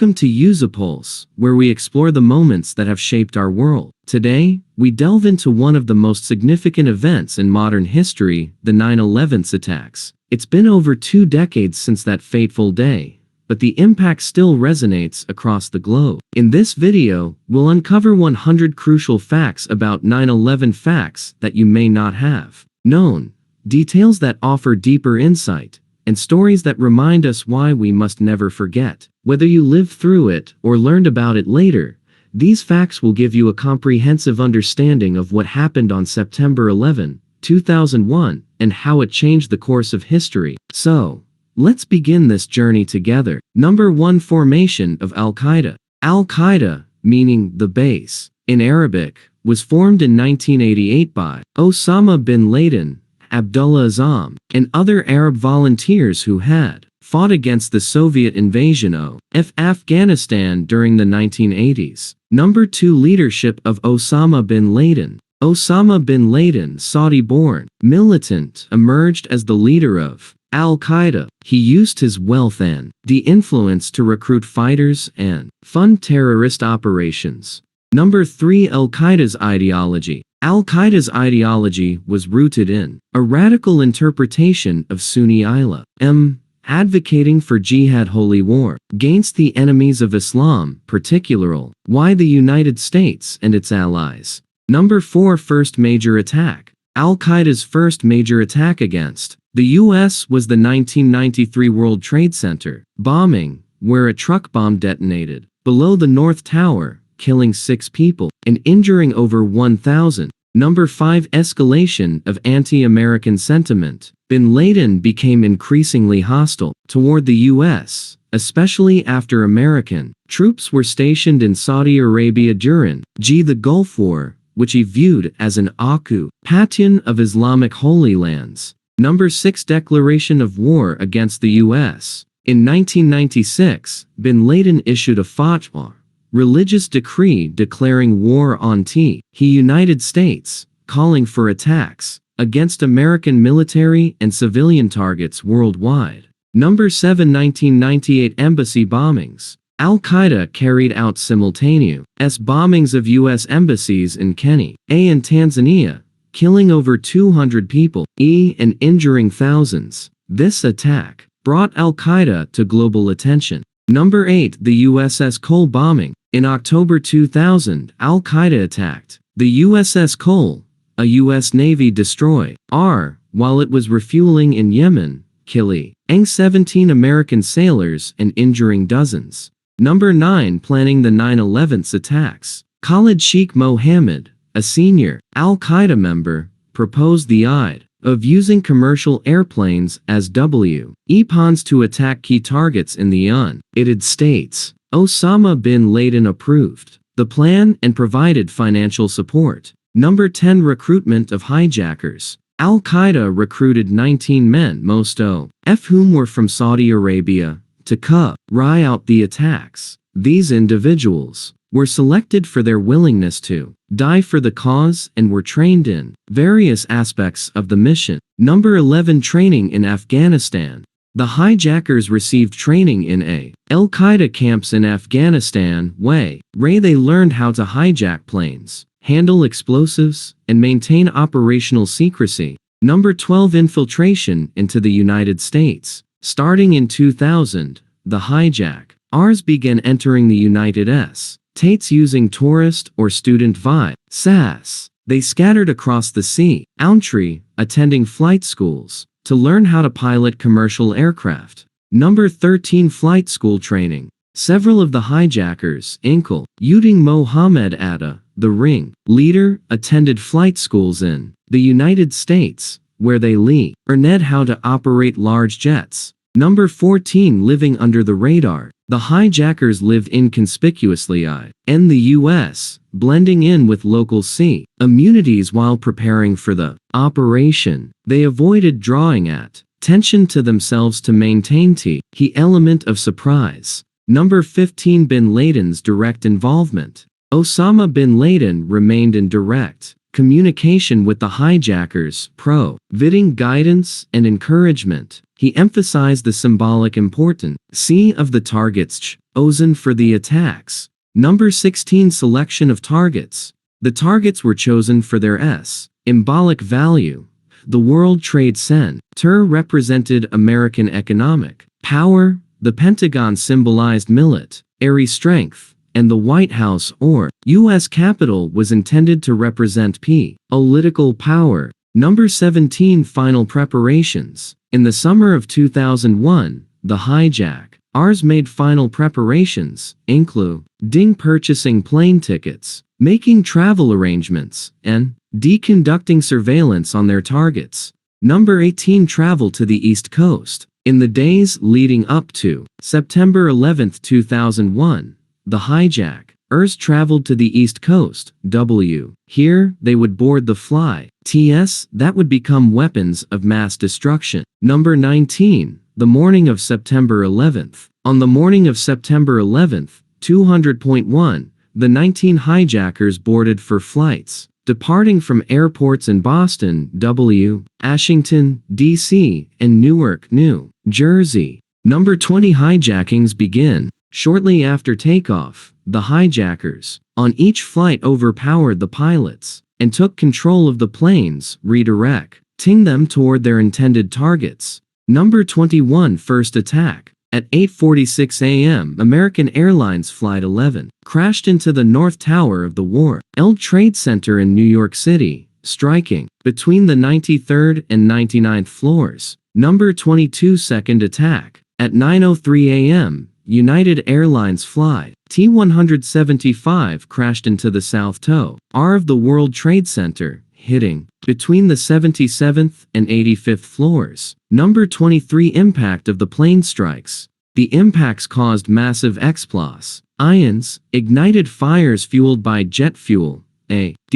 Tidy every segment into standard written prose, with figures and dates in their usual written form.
Welcome to Use a Pulse, where we explore the moments that have shaped our world. Today, we delve into one of the most significant events in modern history, the 9/11 attacks. It's been over 2 decades since that fateful day, but the impact still resonates across the globe. In this video, we'll uncover 100 crucial facts about 9/11, facts that you may not have known, details that offer deeper insight, and stories that remind us why we must never forget. Whether you lived through it or learned about it later, these facts will give you a comprehensive understanding of what happened on September 11, 2001, and how it changed the course of history. So, let's begin this journey together. Number 1. Formation of Al-Qaeda. Al-Qaeda, meaning the base, in Arabic, was formed in 1988 by Osama bin Laden, Abdullah Azzam, and other Arab volunteers who had fought against the Soviet invasion of Afghanistan during the 1980s. Number 2. Leadership of Osama bin Laden. Osama bin Laden, Saudi-born militant, emerged as the leader of Al-Qaeda. He used his wealth and the influence to recruit fighters and fund terrorist operations. Number 3. Al-Qaeda's ideology. Al-Qaeda's ideology was rooted in a radical interpretation of Sunni Islam, advocating for jihad, holy war, against the enemies of Islam, particularly the United States and its allies. Number 4. First major attack. Al-Qaeda's first major attack against the U.S. was the 1993 World Trade Center bombing, where a truck bomb detonated below the North Tower, killing 6 people and injuring over 1,000. Number 5. Escalation of anti-American sentiment. Bin Laden became increasingly hostile toward the U.S., especially after American troops were stationed in Saudi Arabia during the Gulf War, which he viewed as an occupation of Islamic Holy Lands. Number 6. Declaration of war against the U.S. In 1996, Bin Laden issued a fatwa, religious decree declaring war on the United States, calling for attacks against American military and civilian targets worldwide. Number 7. 1998 embassy bombings. Al-Qaeda carried out simultaneous bombings of U.S. embassies in Kenya and Tanzania, killing over 200 people and injuring thousands. This attack brought Al-Qaeda to global attention. Number 8. The USS Cole bombing. In October 2000, Al-Qaeda attacked the USS Cole, a U.S. Navy destroyer, while it was refueling in Yemen, killing 17 American sailors and injuring dozens. Number 9. Planning the 9/11 attacks. Khalid Sheikh Mohammed, a senior Al-Qaeda member, proposed the idea of using commercial airplanes as weapons to attack key targets in the United States. Osama bin Laden approved the plan and provided financial support. Number 10. Recruitment of hijackers. Al-Qaeda recruited 19 men, most of whom were from Saudi Arabia, to carry out the attacks. These individuals were selected for their willingness to die for the cause and were trained in various aspects of the mission. Number 11. Training in Afghanistan. The hijackers received training in Al-Qaeda camps in Afghanistan, where they learned how to hijack planes, handle explosives, and maintain operational secrecy. Number 12. Infiltration into the United States. Starting in 2000, the hijackers began entering the United States using tourist or student visas. They scattered across the country, attending flight schools to learn how to pilot commercial aircraft. Number 13. Flight school training. Several of the hijackers, including Mohammed Atta, the ring leader, attended flight schools in the United States, where they learned how to operate large jets. Number 14. Living under the radar. The hijackers lived inconspicuously in the U.S., blending in with local communities while preparing for the operation. They avoided drawing attention to themselves to maintain the element of surprise. Number 15. Bin Laden's direct involvement. Osama bin Laden remained in direct communication with the hijackers, providing guidance and encouragement. He emphasized the symbolic importance of the targets chosen for the attacks. Number 16. Selection of targets. The targets were chosen for their symbolic value. The World Trade Center represented American economic power, the Pentagon symbolized military strength, and the White House or U.S. Capitol was intended to represent political power. Number 17. Final preparations. In the summer of 2001, the hijackers made final preparations, including purchasing plane tickets, making travel arrangements, and conducting surveillance on their targets. Number 18. Travel to the East Coast. In the days leading up to September 11, 2001, the hijackers traveled to the East Coast. Here, they would board the flights that would become weapons of mass destruction. Number 19. The morning of September 11th. On the morning of September 11th, 200.1, the 19 hijackers boarded for flights departing from airports in Boston, Washington, D.C., and Newark, New Jersey. Number 20. Hijackings begin. Shortly after takeoff, the hijackers on each flight overpowered the pilots and took control of the planes, redirecting them toward their intended targets. Number 21. First attack. At 8:46 a.m., American Airlines Flight 11 crashed into the North Tower of the World Trade Center in New York City, striking between the 93rd and 99th floors. Number 22. Second attack. At 9:03 a.m., United Airlines Flight T-175 crashed into the South Tower of the World Trade Center, hitting between the 77th and 85th floors. Number 23. Impact of the plane strikes. The impacts caused massive explosions, ignited fires fueled by jet fuel.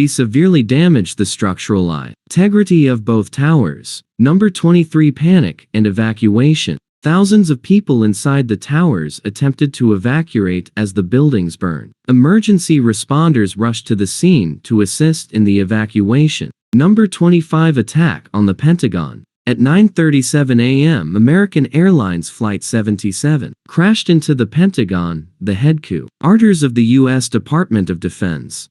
Severely damaged the structural integrity of both towers. Number 23. Panic and evacuation. Thousands of people inside the towers attempted to evacuate as the buildings burned. Emergency responders rushed to the scene to assist in the evacuation. Number 25. Attack on the Pentagon. At 9:37 a.m., American Airlines Flight 77 crashed into the Pentagon, the headquarters of the U.S. Department of Defense,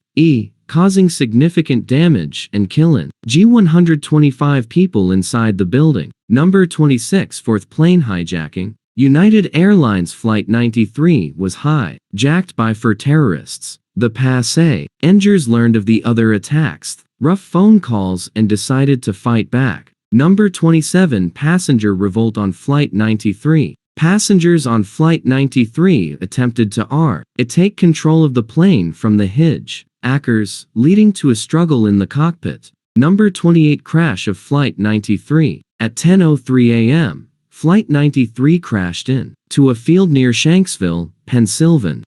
causing significant damage and killing 125 people inside the building. Number 26. Fourth plane hijacking. United Airlines Flight 93 was hijacked by four terrorists. The passengers learned of the other attacks, rough phone calls, and decided to fight back. Number 27. Passenger revolt on Flight 93. Passengers on Flight 93 attempted to take control of the plane from the hijackers, leading to a struggle in the cockpit. Number 28. Crash of Flight 93. At 10:03 a.m., Flight 93 crashed into a field near Shanksville, Pennsylvania.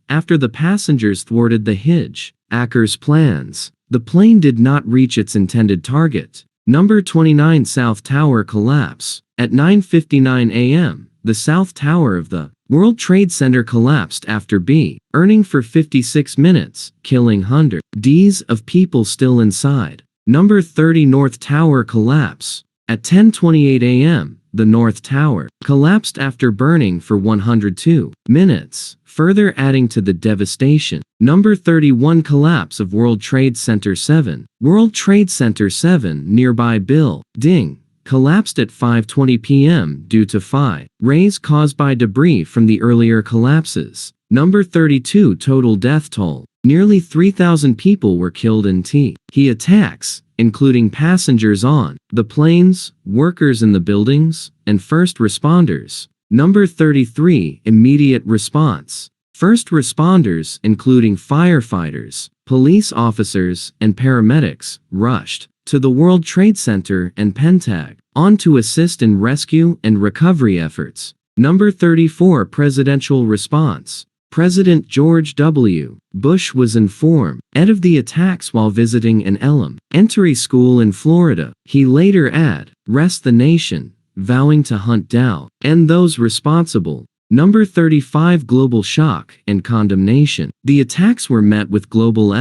After the passengers thwarted the hijackers' plans, the plane did not reach its intended target. Number 29. South Tower collapse. At 9:59 a.m., the South Tower of the World Trade Center collapsed after burning for 56 minutes, killing hundreds of people still inside. Number 30. North Tower collapse. At 10:28 a.m., the North Tower collapsed after burning for 102 minutes, further adding to the devastation. Number 31. Collapse of World Trade Center 7. World Trade Center 7 nearby building collapsed at 5:20 p.m. due to rays caused by debris from the earlier collapses. Number 32. Total death toll. Nearly 3,000 people were killed in the attacks, including passengers on the planes, workers in the buildings, and first responders. Number 33. Immediate response. First responders, including firefighters, police officers, and paramedics, rushed to the World Trade Center and Pentagon to assist in rescue and recovery efforts. Number 34. Presidential response. President George W. Bush was informed of the attacks while visiting an elementary school in Florida. He later addressed the nation, vowing to hunt down and those responsible. Number 35. Global shock and condemnation. The attacks were met with global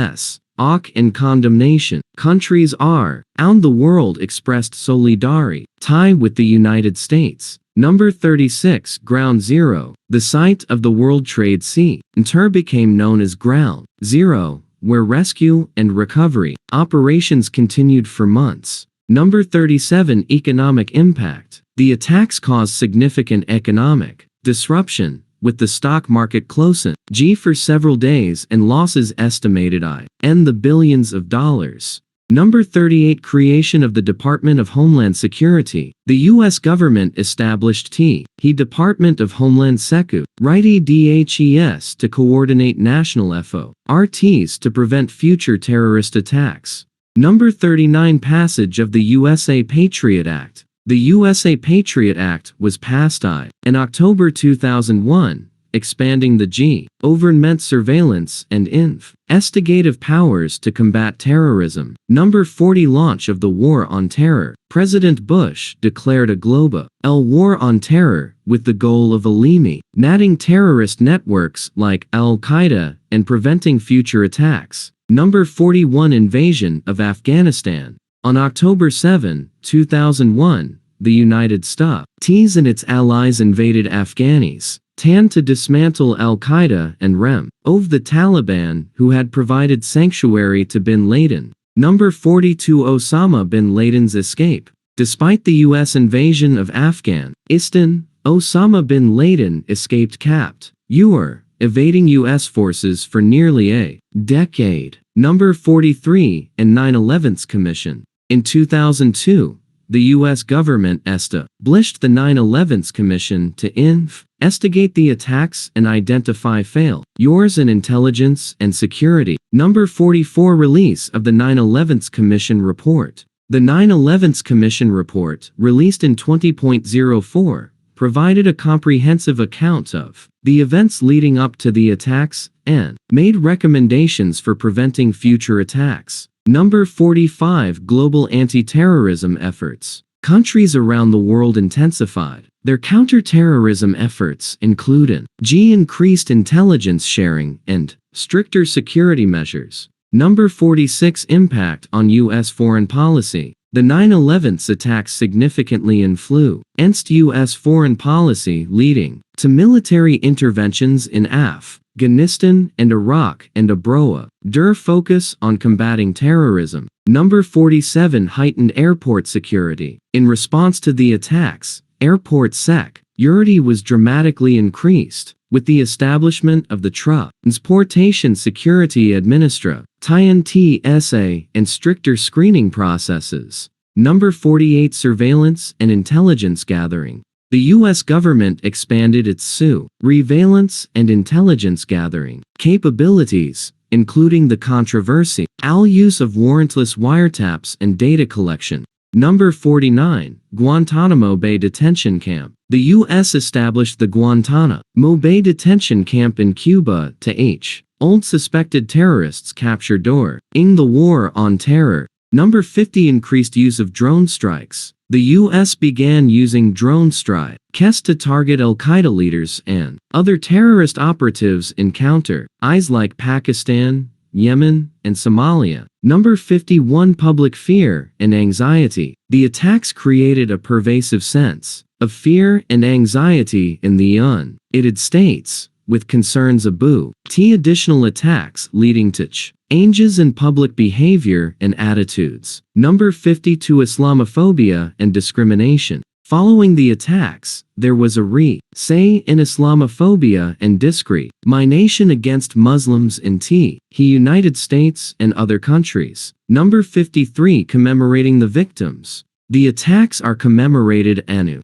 awe and condemnation. Countries around the world expressed solidarity with the United States. Number 36. Ground Zero. The site of the World Trade Center became known as Ground Zero, where rescue and recovery operations continued for months. Number 37. Economic impact. The attacks caused significant economic disruption, with the stock market closing for several days and losses estimated in the billions of dollars. Number 38. Creation of the Department of Homeland Security. The U.S. government established the Department of Homeland Security (DHS) to coordinate national efforts to prevent future terrorist attacks. Number 39. Passage of the USA Patriot Act. The USA Patriot Act was passed in October 2001, expanding the government surveillance and investigative powers to combat terrorism. Number 40. Launch of the War on Terror. President Bush declared a global war on terror with the goal of eliminating terrorist networks like Al-Qaeda and preventing future attacks. Number 41. Invasion of Afghanistan. On October 7, 2001, the United States and its allies invaded Afghanistan to dismantle Al-Qaeda and remove the Taliban, who had provided sanctuary to bin Laden. Number 42. Osama bin Laden's escape. Despite the U.S. invasion of Afghanistan, Osama bin Laden escaped capture, evading U.S. forces for nearly a decade. Number 43. And 9/11's Commission. In 2002, the U.S. government established the 9/11's Commission to investigate the attacks and identify failures in intelligence and security. Number 44. Release of the 9/11's Commission Report. The 9/11's Commission Report, released in 2004, provided a comprehensive account of the events leading up to the attacks and made recommendations for preventing future attacks. Number 45. Global anti-terrorism efforts. Countries around the world intensified their counter-terrorism efforts, including increased intelligence sharing and stricter security measures. Number 46. Impact on U.S. foreign policy. The 9/11's attacks significantly influenced U.S. foreign policy, leading to military interventions in Afghanistan and Iraq and a broader focus on combating terrorism. Number 47. Heightened airport security. In response to the attacks, airport security was dramatically increased, with the establishment of the Transportation Security Administration (TSA) and stricter screening processes. Number 48. Surveillance and intelligence gathering. The U.S. government expanded its surveillance and intelligence gathering capabilities, including the controversial use of warrantless wiretaps and data collection. Number 49. Guantanamo Bay Detention Camp. The U.S. established the Guantanamo Bay Detention Camp in Cuba to hold suspected terrorists captured during the War on Terror. Number 50. Increased use of drone strikes. The U.S. began using drone strikes to target Al-Qaeda leaders and other terrorist operatives in countries like Pakistan, Yemen, and Somalia. Number 51. Public fear and anxiety. The attacks created a pervasive sense of fear and anxiety in the United States, with concerns about additional attacks leading to changes in public behavior and attitudes. Number 52. Islamophobia and discrimination. Following the attacks, there was a rise in Islamophobia and discrimination against Muslims in the United States and other countries. Number 53. Commemorating the victims. The attacks are commemorated annually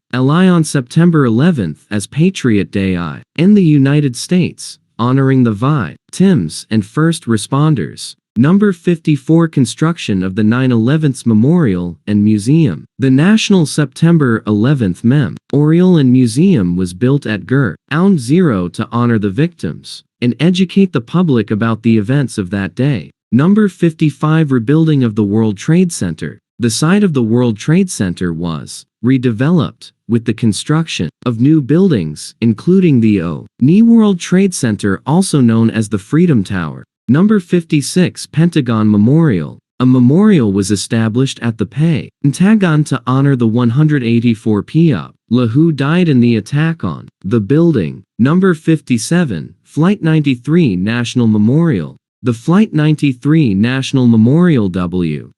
on September 11th as Patriot Day in the United States, honoring the victims and first responders. Number 54. Construction of the 9/11's Memorial and Museum. The National September 11th Memorial and Museum was built at Ground Zero to honor the victims and educate the public about the events of that day. Number 55. Rebuilding of the World Trade Center. The site of the World Trade Center was redeveloped, with the construction of new buildings, including the New World Trade Center, also known as the Freedom Tower. Number 56. Pentagon Memorial. A memorial was established at the Pentagon to honor the 184 people who died in the attack on the building. Number 57. Flight 93 National Memorial. The Flight 93 National Memorial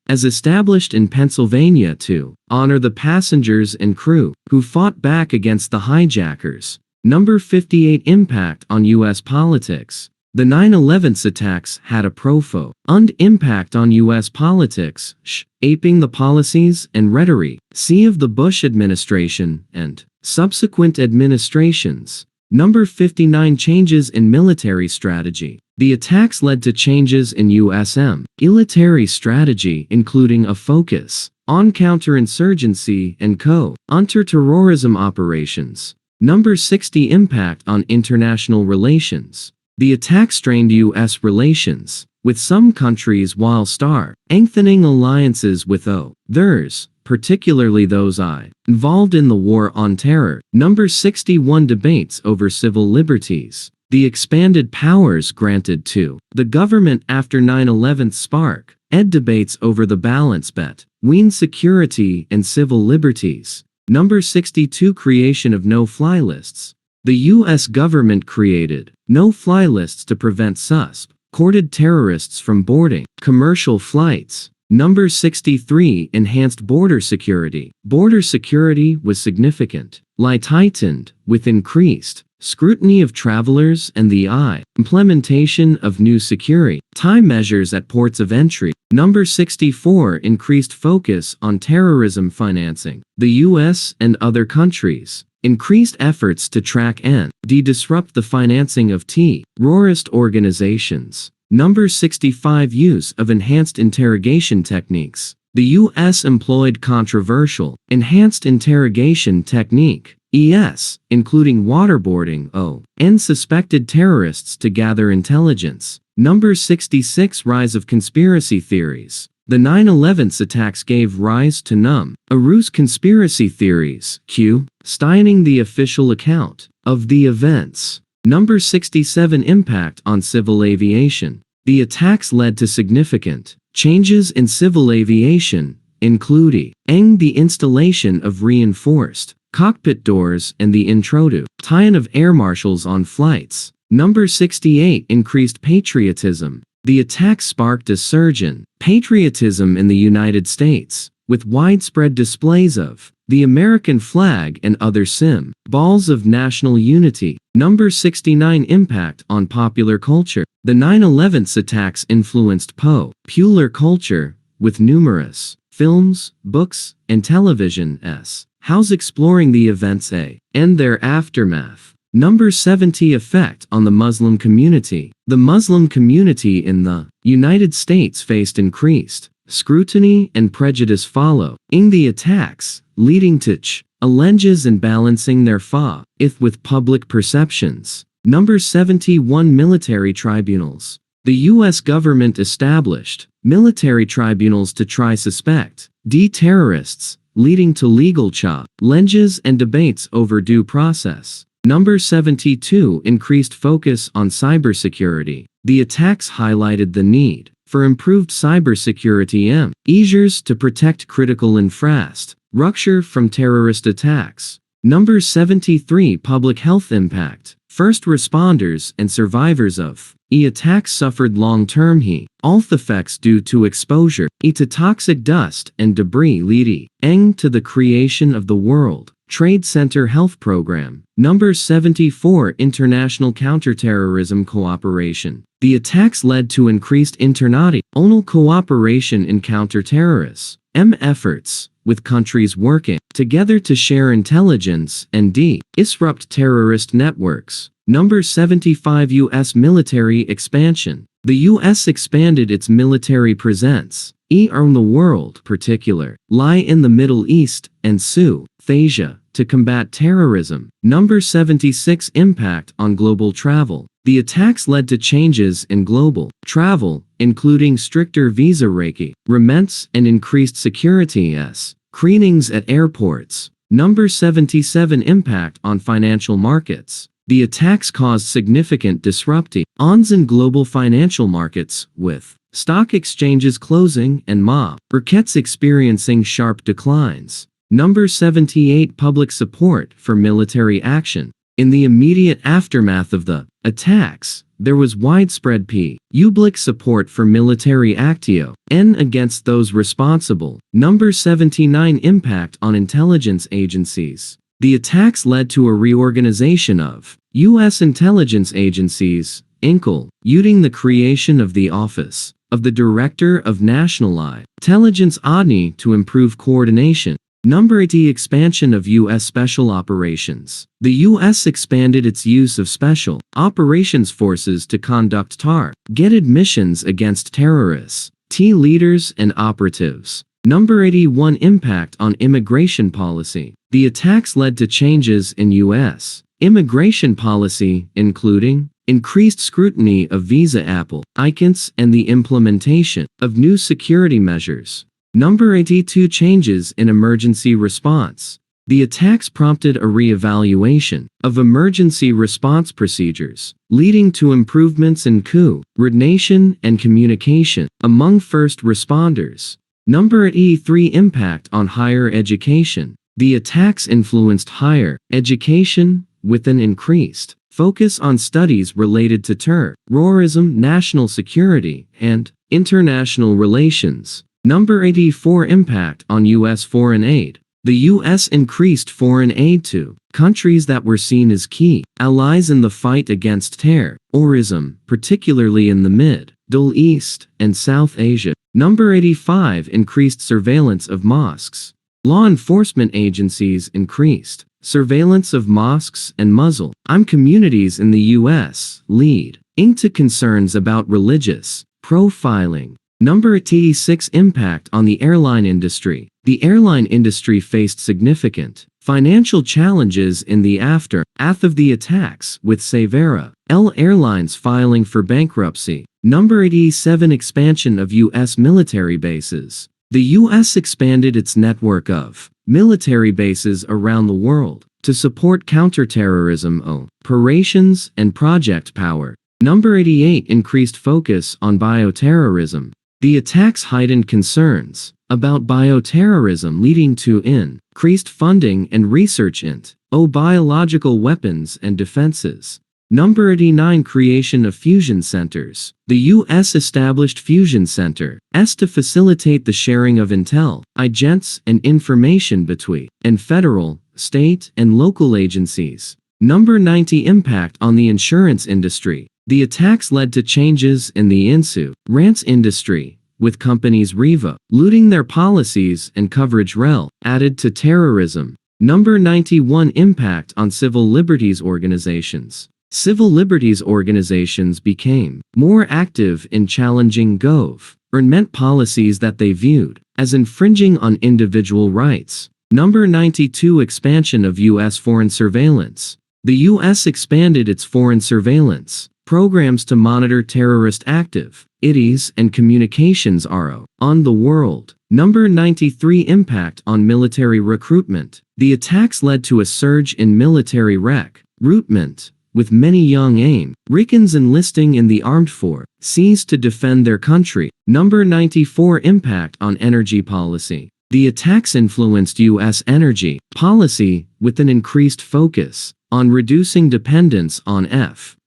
as established in Pennsylvania to honor the passengers and crew who fought back against the hijackers. Number 58. Impact on U.S. politics. The 9/11 attacks had a profound impact on U.S. politics, shaping the policies and rhetoric of the Bush administration and subsequent administrations. Number 59. Changes in military strategy. The attacks led to changes in U.S. military strategy, including a focus on counterinsurgency and counter-terrorism operations. Number 60. Impact on international relations. The attack strained U.S. relations with some countries while strengthening alliances with others, particularly those involved in the war on terror. Number 61. Debates over civil liberties. The expanded powers granted to the government after 9/11 sparked debates over the balance between security and civil liberties. Number 62. Creation of no-fly lists. The U.S. government created no-fly lists to prevent suspected terrorists from boarding commercial flights. Number 63. Enhanced border security. Border security was significantly tightened, with increased scrutiny of travelers and the implementation of new security measures at ports of entry. Number 64. Increased focus on terrorism financing. The U.S. and other countries increased efforts to track and disrupt the financing of terrorist organizations. Number 65. Use of enhanced interrogation techniques. The U.S. employed controversial enhanced interrogation technique, including waterboarding and suspected terrorists to gather intelligence. Number 66. Rise of conspiracy theories. The 9/11 attacks gave rise to numerous conspiracy theories, questioning the official account of the events. Number 67. Impact on civil aviation. The attacks led to significant changes in civil aviation, including the installation of reinforced cockpit doors and the introduction of air marshals on flights. Number 68. Increased patriotism. The attacks sparked a surge in patriotism in the United States, with widespread displays of the American flag and other symbols of national unity. Number 69. Impact on popular culture. The 9/11 attacks influenced popular culture, with numerous films, books, and television shows exploring the events and their aftermath. Number 70. Effect on the Muslim community. The Muslim community in the United States faced increased scrutiny and prejudice following the attacks, leading to challenges in balancing their faith with public perceptions. Number 71. Military tribunals. The U.S. government established military tribunals to try suspected terrorists, leading to legal challenges and debates over due process. Number 72. Increased focus on cybersecurity. The attacks highlighted the need for improved cybersecurity measures to protect critical infrastructure from terrorist attacks. Number 73. Public health impact. First responders and survivors of attacks suffered long-term health effects due to exposure to toxic dust and debris, leading to the creation of the World Trade Center Health Program. Number 74. International counterterrorism cooperation. The attacks led to increased international cooperation in counter-terrorism efforts, with countries working together to share intelligence and disrupt terrorist networks. Number 75. U.S. military expansion. The U.S. expanded its military presence around the world, particularly in the Middle East and South Asia, to combat terrorism. Number 76. Impact on global travel. The attacks led to changes in global travel, including stricter visa requirements and increased security screenings at airports. Number 77. Impact on financial markets. The attacks caused significant disruptions in global financial markets, with stock exchanges closing and markets experiencing sharp declines. Number 78. Public support for military action. In the immediate aftermath of the attacks, there was widespread public support for military action against those responsible. Number 79. Impact on intelligence agencies. The attacks led to a reorganization of U.S. intelligence agencies, including the creation of the Office of the Director of National Intelligence to improve coordination. Number 80. Expansion of U.S. Special Operations. The U.S. expanded its use of Special Operations Forces to conduct targeted missions against terrorists, leaders and operatives. Number 81. Impact on immigration policy. The attacks led to changes in U.S. immigration policy, including increased scrutiny of visa applicants and the implementation of new security measures. Number 82. Changes in emergency response. The attacks prompted a re-evaluation of emergency response procedures, leading to improvements in coordination and communication among first responders. Number 83. Impact on higher education. The attacks influenced higher education with an increased focus on studies related to terrorism, national security, and international relations. Number 84. Impact on U.S. foreign aid. The U.S. increased foreign aid to countries that were seen as key allies in the fight against terrorism, particularly in the Middle East and South Asia. Number 85. Increased surveillance of mosques. Law enforcement agencies increased surveillance of mosques and Muslim communities in the U.S., leading to concerns about religious profiling. Number 86. Impact on the airline industry. The airline industry faced significant financial challenges in the aftermath of the attacks, with Several airlines filing for bankruptcy. Number 87. Expansion of U.S. military bases. The U.S. expanded its network of military bases around the world to support counterterrorism operations and Project Power. Number 88. Increased focus on bioterrorism. The attacks heightened concerns about bioterrorism, leading to increased funding and research into biological weapons and defenses. Number 89. Creation of fusion centers. The U.S. established fusion centers to facilitate the sharing of intelligence and information between federal, state, and local agencies. Number 90. Impact on the insurance industry. The attacks led to changes in the insurance industry, with companies revaluing their policies and coverage added to terrorism. Number 91. Impact on civil liberties organizations. Civil liberties organizations became more active in challenging government policies that they viewed as infringing on individual rights. Number 92. Expansion of U.S. foreign surveillance. The U.S. expanded its foreign surveillance programs to monitor terrorist activities and communications on the world. Number 93. Impact on military recruitment. The attacks led to a surge in military recruitment, with many young Americans enlisting in the armed forces to defend their country. Number 94. Impact on energy policy. The attacks influenced U.S. energy policy with an increased focus on reducing dependence on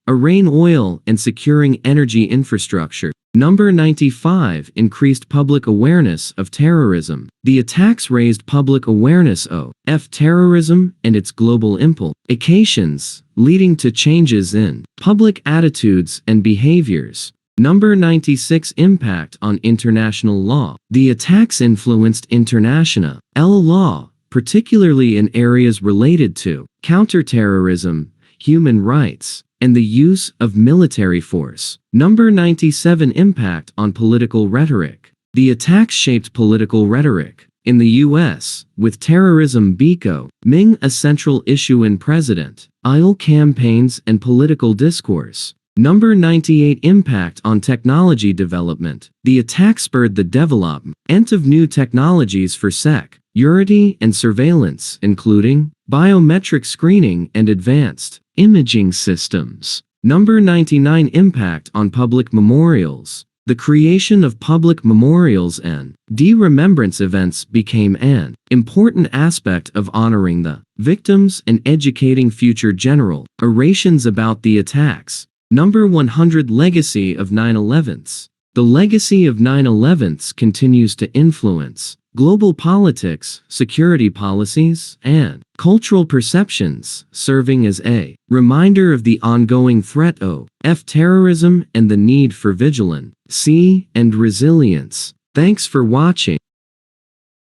Iran oil and securing energy infrastructure. Number 95. Increased public awareness of terrorism. The attacks raised public awareness of terrorism and its global implications, leading to changes in public attitudes and behaviors. Number 96. Impact on international law. The attacks influenced international law, particularly in areas related to counterterrorism, human rights, and the use of military force. Number 97. Impact on political rhetoric. The attacks shaped political rhetoric in the U.S., with terrorism becoming a central issue in presidential campaigns and political discourse. Number 98. Impact on technology development. The attack spurred the development of new technologies for security and surveillance, including biometric screening and advanced Imaging systems. Number 99. Impact on public memorials. The creation of public memorials and remembrance events became an important aspect of honoring the victims and educating future generations about the attacks. Number 100. Legacy of 9/11s. The legacy of 9/11s continues to influence global politics, security policies, and cultural perceptions, serving as a reminder of the ongoing threat of terrorism and the need for vigilance and resilience. Thanks for watching.